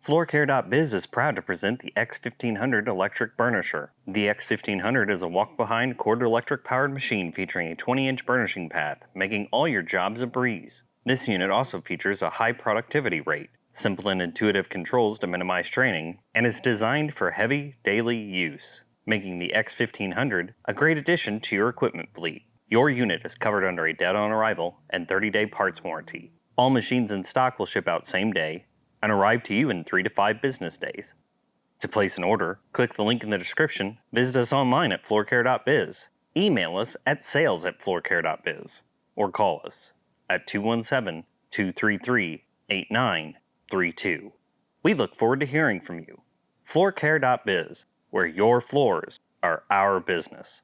Floorcare.biz is proud to present the x1500 Electric Burnisher. The x1500 is a walk-behind cord-electric powered machine featuring a 20-inch burnishing path, making all your jobs a breeze. This unit also features a high productivity rate, simple and intuitive controls to minimize straining, and is designed for heavy, daily use, making the x1500 a great addition to your equipment fleet. Your unit is covered under a dead-on-arrival and 30-day parts warranty. All machines in stock will ship out same day and arrive to you in 3 to 5 business days. To place an order, click the link in the description, visit us online at floorcare.biz, email us at sales@floorcare.biz, or call us at 217-233-8932. We look forward to hearing from you. Floorcare.biz, where your floors are our business.